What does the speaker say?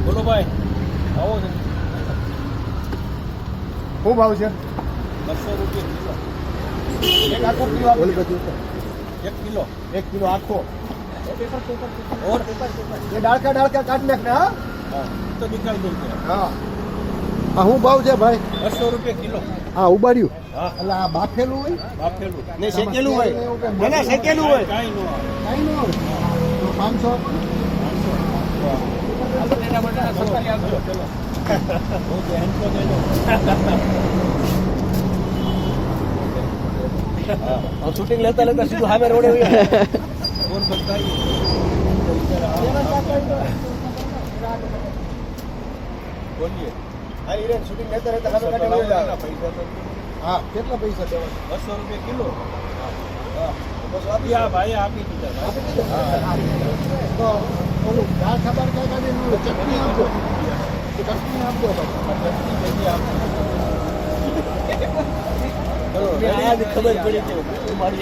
બોલો ભાઈ આવો છે શું ભાવ છે? 200 રૂપિયા એક આખો કિલો બોલી બધું 1 કિલો 1 કિલો આખો और એ ડાળકા કાઢ નાખ ને. હા તો નિકાલ દઉં હા આ શું ભાવ છે ભાઈ? 200 રૂપિયા કિલો. હા ઉબાડ્યું. હા એટલે આ બાફેલું હોય બાફેલું ને શેકેલું હોય? ના શેકેલું હોય કાંઈ ન આવે. કાંઈ ન હોય તો 500 એના માટે સરકારી આપજો ચલો બહુ હેન્ડલો દેજો. શૂટિંગ લેતા સીધું સામે રોડે કોણ બતાવી બોલીએ શૂટિંગ લેતા સામે પૈસા તો હા કેટલા પૈસા દેવા? 200 રૂપિયા કિલો. હા બસ આ ભાઈ આપી દીધા. તો ઓલું દાળ ખબર કાઢી ચટણી આપજો. ચટણી આપજો ખબર પડી છે મારી